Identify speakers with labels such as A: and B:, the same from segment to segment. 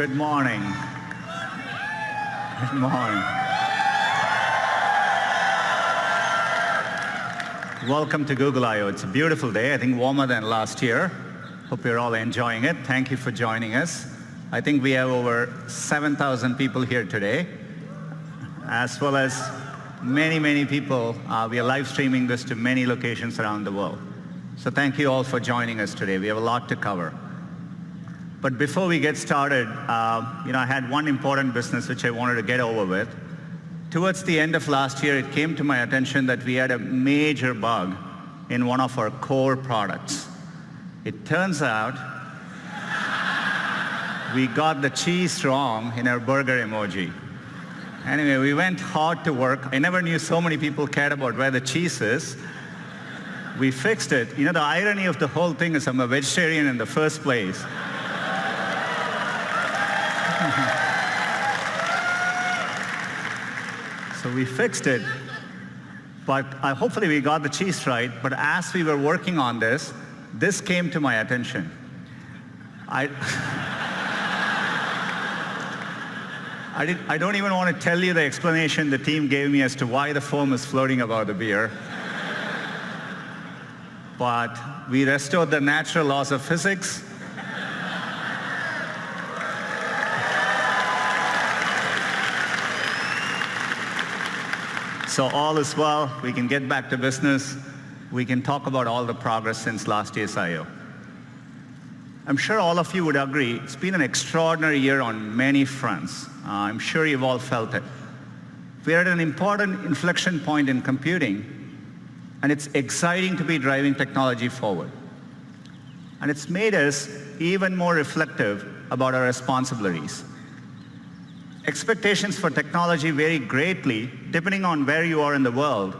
A: Good morning. Good morning. Welcome to Google I/O. It's a beautiful day, I think warmer than last year. Hope you're all enjoying it. Thank you for joining us. I think we have over 7,000 people here today, as well as many people. We are live streaming this to many locations around the world. So thank you all for joining us today. We have a lot to cover. But before we get started, I had one important business which I wanted to get over with. Towards the end of last year, it came to my attention that we had a major bug in one of our core products. It turns out we got the cheese wrong in our burger emoji. Anyway, we went hard to work. I never knew so many people cared about where the cheese is. We fixed it. The irony of the whole thing is I'm a vegetarian in the first place. So we fixed it, but hopefully we got the cheese right. But as we were working on this came to my attention. I don't even want to tell you the explanation the team gave me as to why the foam is floating above the beer. But we restored the natural laws of physics. So all is well. We can get back to business. We can talk about all the progress since last year's I/O. I'm sure all of you would agree, it's been an extraordinary year on many fronts. I'm sure you've all felt it. We're at an important inflection point in computing, and it's exciting to be driving technology forward. And it's made us even more reflective about our responsibilities. Expectations for technology vary greatly depending on where you are in the world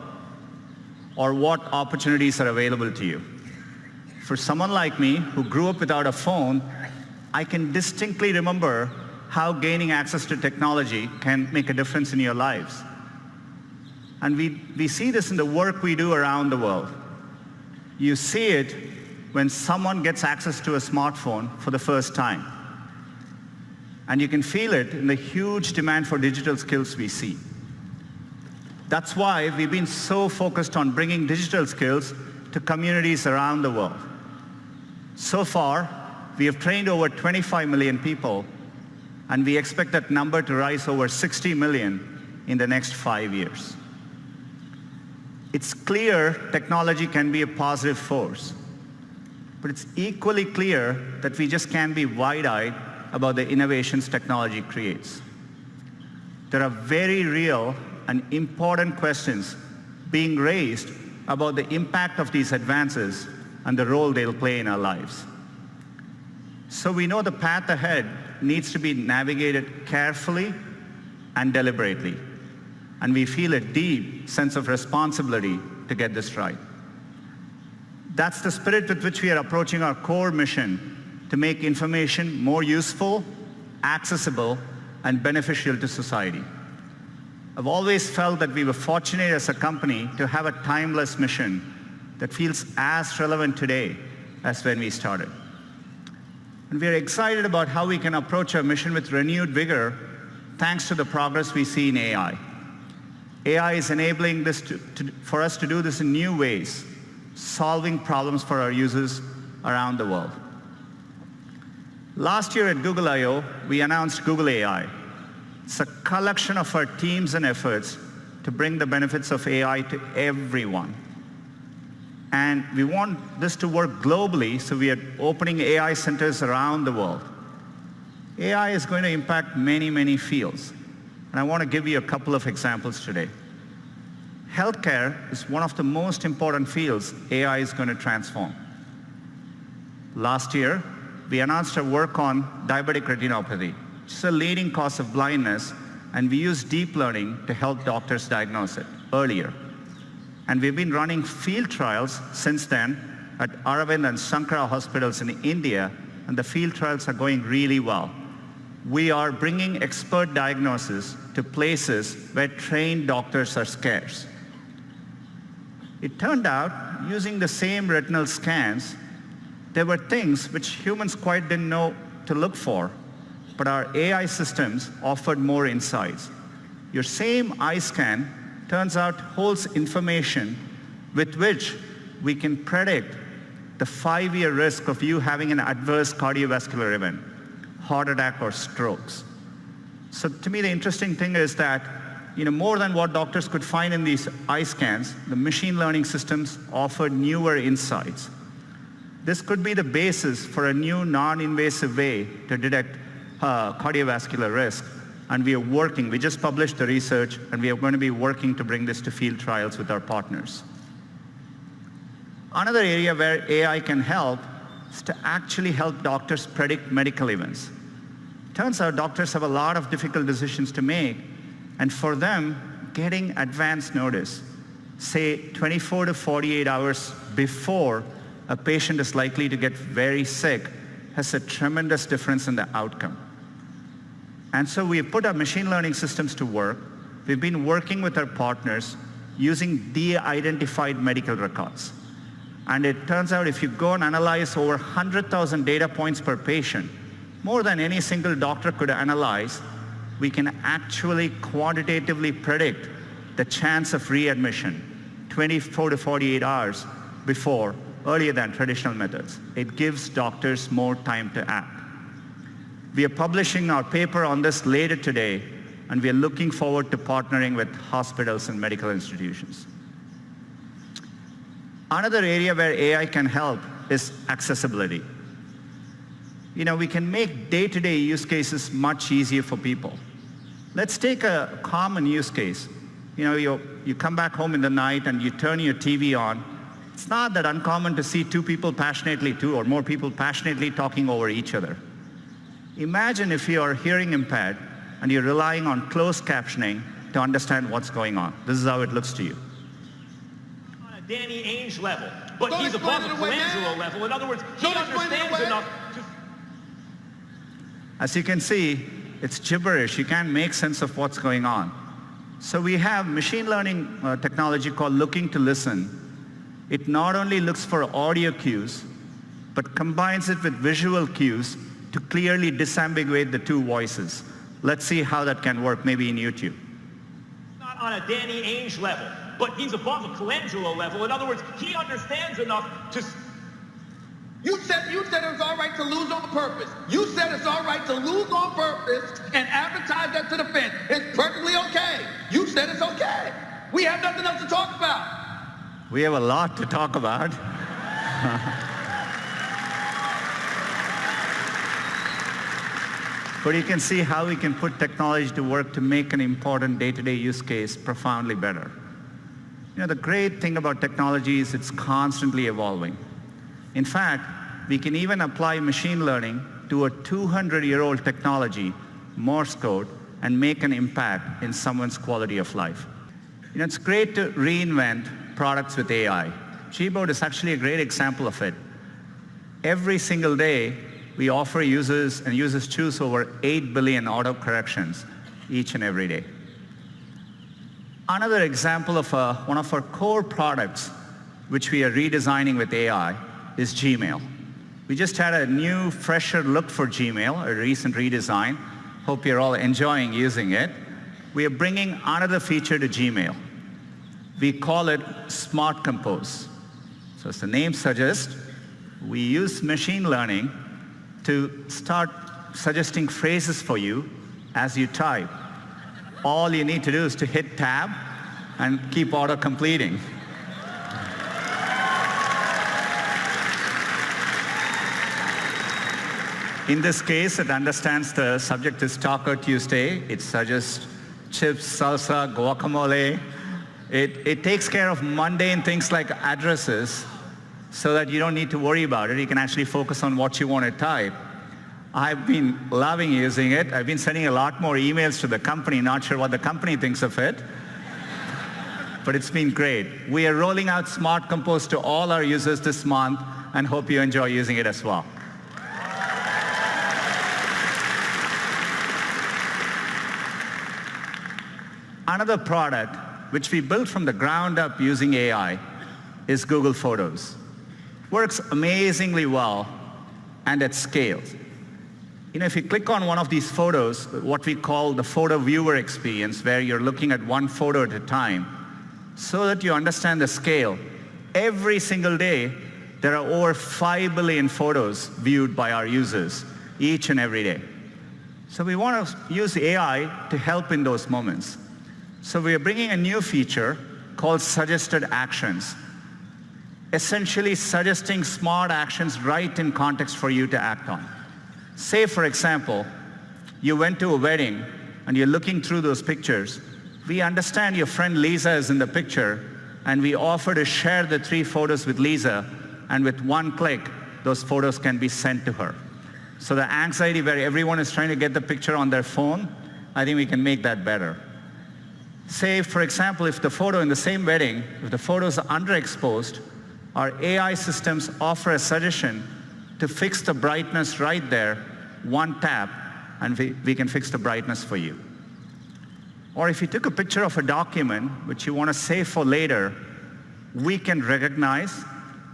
A: or what opportunities are available to you. For someone like me who grew up without a phone, I can distinctly remember how gaining access to technology can make a difference in your lives. And we see this in the work we do around the world. You see it when someone gets access to a smartphone for the first time. And you can feel it in the huge demand for digital skills we see. That's why we've been so focused on bringing digital skills to communities around the world. So far, we have trained over 25 million people, and we expect that number to rise over 60 million in the next 5 years. It's clear technology can be a positive force, but it's equally clear that we just can't be wide-eyed about the innovations technology creates. There are very real and important questions being raised about the impact of these advances and the role they'll play in our lives. So we know the path ahead needs to be navigated carefully and deliberately, and we feel a deep sense of responsibility to get this right. That's the spirit with which we are approaching our core mission to make information more useful, accessible, and beneficial to society. I've always felt that we were fortunate as a company to have a timeless mission that feels as relevant today as when we started. And we are excited about how we can approach our mission with renewed vigor thanks to the progress we see in AI. AI is enabling this for us to do this in new ways, solving problems for our users around the world. Last year at Google I/O, we announced Google AI. It's a collection of our teams and efforts to bring the benefits of AI to everyone. And we want this to work globally, so we are opening AI centers around the world. AI is going to impact many fields, and I want to give you a couple of examples today. Healthcare is one of the most important fields AI is going to transform. Last year, we announced our work on diabetic retinopathy, which is a leading cause of blindness, and we use deep learning to help doctors diagnose it earlier. And we've been running field trials since then at Aravind and Sankara hospitals in India, and the field trials are going really well. We are bringing expert diagnosis to places where trained doctors are scarce. It turned out, using the same retinal scans, there were things which humans quite didn't know to look for, but our AI systems offered more insights. Your same eye scan turns out holds information with which we can predict the 5-year risk of you having an adverse cardiovascular event, heart attack or strokes. So to me, the interesting thing is that more than what doctors could find in these eye scans, the machine learning systems offered newer insights. This could be the basis for a new non-invasive way to detect cardiovascular risk. And we just published the research, and we are going to be working to bring this to field trials with our partners. Another area where AI can help is to actually help doctors predict medical events. Turns out doctors have a lot of difficult decisions to make, and for them, getting advance notice, say 24 to 48 hours before a patient is likely to get very sick, has a tremendous difference in the outcome. And so we've put our machine learning systems to work. We've been working with our partners using de-identified medical records. And it turns out if you go and analyze over 100,000 data points per patient, more than any single doctor could analyze, we can actually quantitatively predict the chance of readmission 24 to 48 hours before, earlier than traditional methods. It gives doctors more time to act. We are publishing our paper on this later today, and we are looking forward to partnering with hospitals and medical institutions. Another area where AI can help is accessibility. We can make day-to-day use cases much easier for people. Let's take a common use case. You come back home in the night and you turn your TV on. It's not that uncommon to see two or more people passionately talking over each other. Imagine if you are hearing impaired and you're relying on closed captioning to understand what's going on. This is how it looks to you.
B: On a Danny Ainge level, but he's above a Colangelo level. In other words, he understands enough to...
A: As you can see, it's gibberish. You can't make sense of what's going on. So we have machine learning technology called Looking to Listen. It not only looks for audio cues, but combines it with visual cues to clearly disambiguate the two voices. Let's see how that can work, maybe in YouTube.
B: Not on a Danny Ainge level, but he's above a Colangelo level. In other words, he understands enough to...
C: You said it was all right to lose on purpose. You said it's all right to lose on purpose and advertise that to the fans. It's perfectly okay. You said it's okay. We have nothing else to talk about.
A: We have a lot to talk about. But you can see how we can put technology to work to make an important day-to-day use case profoundly better. The great thing about technology is it's constantly evolving. In fact, we can even apply machine learning to a 200-year-old technology, Morse code, and make an impact in someone's quality of life. It's great to reinvent products with AI. Gboard is actually a great example of it. Every single day, we offer users, and users choose over 8 billion auto-corrections each and every day. Another example of one of our core products, which we are redesigning with AI, is Gmail. We just had a new, fresher look for Gmail, a recent redesign. Hope you're all enjoying using it. We are bringing another feature to Gmail. We call it Smart Compose. So as the name suggests, we use machine learning to start suggesting phrases for you as you type. All you need to do is to hit tab and keep auto-completing. In this case, it understands the subject is Taco Tuesday. It suggests chips, salsa, guacamole. It takes care of mundane things like addresses so that you don't need to worry about it. You can actually focus on what you want to type. I've been loving using it. I've been sending a lot more emails to the company, not sure what the company thinks of it. But it's been great. We are rolling out Smart Compose to all our users this month and hope you enjoy using it as well. Another product which we built from the ground up using AI is Google Photos. Works amazingly well and at scale. If you click on one of these photos, what we call the photo viewer experience, where you're looking at one photo at a time, so that you understand the scale, every single day, there are over 5 billion photos viewed by our users, each and every day. So we want to use AI to help in those moments. So we are bringing a new feature called Suggested Actions, essentially suggesting smart actions right in context for you to act on. Say, for example, you went to a wedding and you're looking through those pictures. We understand your friend Lisa is in the picture, and we offer to share the 3 photos with Lisa, and with one click, those photos can be sent to her. So the anxiety where everyone is trying to get the picture on their phone, I think we can make that better. Say, for example, if the photo in the same wedding, if the photo is underexposed, our AI systems offer a suggestion to fix the brightness right there, one tap, and we can fix the brightness for you. Or if you took a picture of a document which you want to save for later, we can recognize,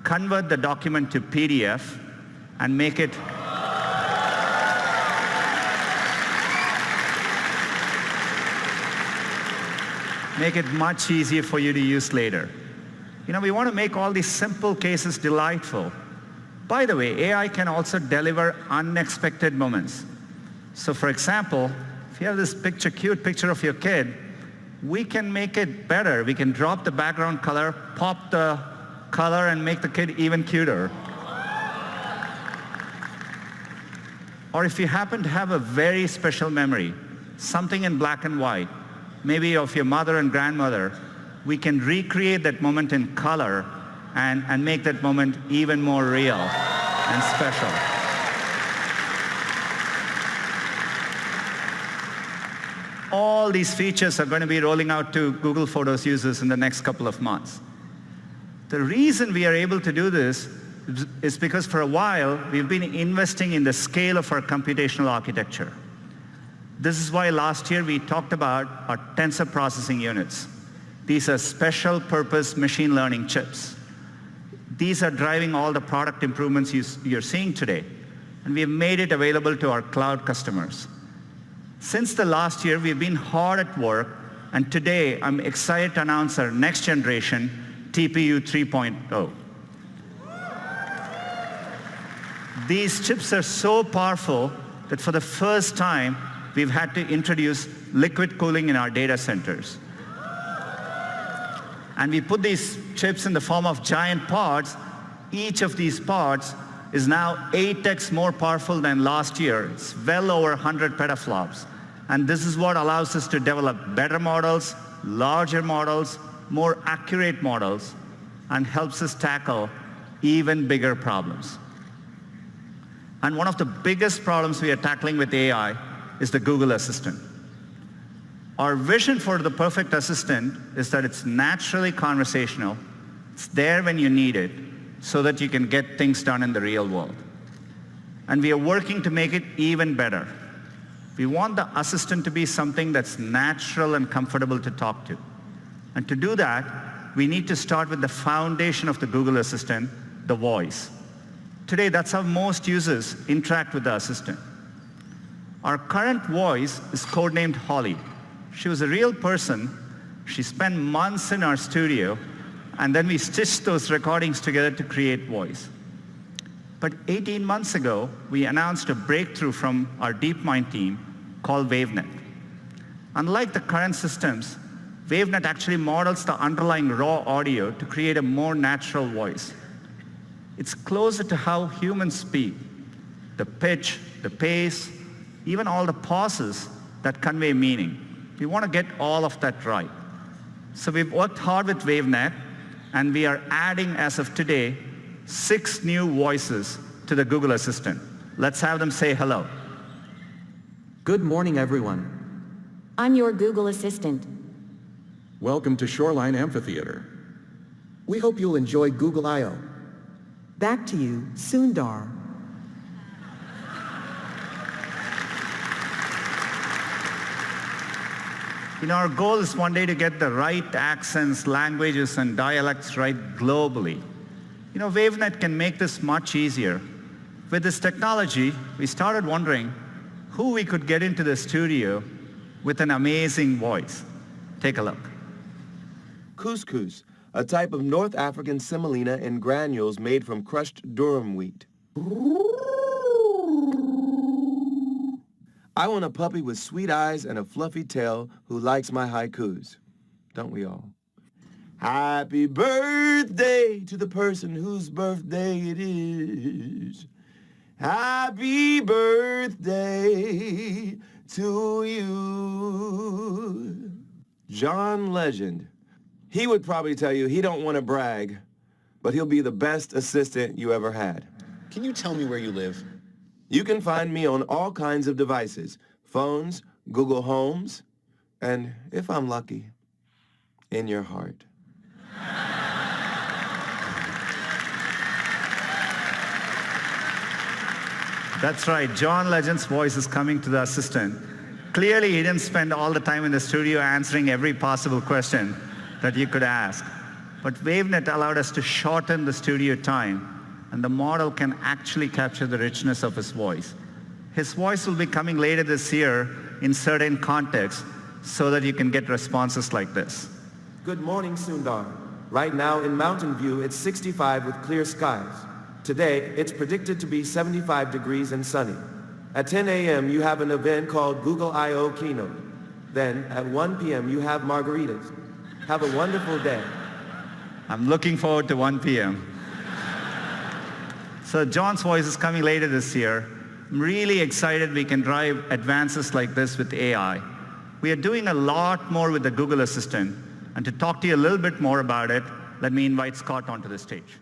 A: convert the document to PDF, and make it much easier for you to use later. We want to make all these simple cases delightful. By the way, AI can also deliver unexpected moments. So for example, if you have this cute picture of your kid, we can make it better. We can drop the background color, pop the color, and make the kid even cuter. Or if you happen to have a very special memory, something in black and white, maybe of your mother and grandmother, we can recreate that moment in color and make that moment even more real and special. All these features are going to be rolling out to Google Photos users in the next couple of months. The reason we are able to do this is because for a while, we've been investing in the scale of our computational architecture. This is why last year we talked about our tensor processing units. These are special purpose machine learning chips. These are driving all the product improvements you're seeing today. And we have made it available to our cloud customers. Since the last year, we've been hard at work, and today I'm excited to announce our next generation TPU 3.0. These chips are so powerful that for the first time, we've had to introduce liquid cooling in our data centers. And we put these chips in the form of giant pods. Each of these pods is now 8x more powerful than last year. It's well over 100 petaflops. And this is what allows us to develop better models, larger models, more accurate models, and helps us tackle even bigger problems. And one of the biggest problems we are tackling with AI is the Google Assistant. Our vision for the perfect assistant is that it's naturally conversational, it's there when you need it, so that you can get things done in the real world. And we are working to make it even better. We want the assistant to be something that's natural and comfortable to talk to. And to do that, we need to start with the foundation of the Google Assistant, the voice. Today, that's how most users interact with the assistant. Our current voice is codenamed Holly. She was a real person. She spent months in our studio, and then we stitched those recordings together to create voice. But 18 months ago, we announced a breakthrough from our DeepMind team called WaveNet. Unlike the current systems, WaveNet actually models the underlying raw audio to create a more natural voice. It's closer to how humans speak. The pitch, the pace, even all the pauses that convey meaning. We want to get all of that right. So we've worked hard with WaveNet, and we are adding, as of today, 6 new voices to the Google Assistant. Let's have them say hello.
D: Good morning, everyone.
E: I'm your Google Assistant.
D: Welcome to Shoreline Amphitheater. We hope you'll enjoy Google I/O.
F: Back to you, Sundar.
A: Our goal is one day to get the right accents, languages, and dialects right globally. WaveNet can make this much easier. With this technology, we started wondering, who we could get into the studio with an amazing voice. Take a look.
G: Couscous, a type of North African semolina in granules made from crushed durum wheat. I want a puppy with sweet eyes and a fluffy tail who likes my haikus. Don't we all? Happy birthday to the person whose birthday it is. Happy birthday to you. John Legend. He would probably tell you he don't want to brag, but he'll be the best assistant you ever had.
H: Can you tell me where you live?
G: You can find me on all kinds of devices, phones, Google Homes, and if I'm lucky, in your heart.
A: That's right, John Legend's voice is coming to the assistant. Clearly, he didn't spend all the time in the studio answering every possible question that you could ask. But WaveNet allowed us to shorten the studio time, and the model can actually capture the richness of his voice. His voice will be coming later this year in certain contexts so that you can get responses like this.
G: Good morning, Sundar. Right now in Mountain View, it's 65 with clear skies. Today, it's predicted to be 75 degrees and sunny. At 10 a.m., you have an event called Google I/O Keynote. Then, at 1 p.m., you have margaritas. Have a wonderful day.
A: I'm looking forward to 1 p.m. So John's voice is coming later this year. I'm really excited we can drive advances like this with AI. We are doing a lot more with the Google Assistant. And to talk to you a little bit more about it, let me invite Scott onto the stage.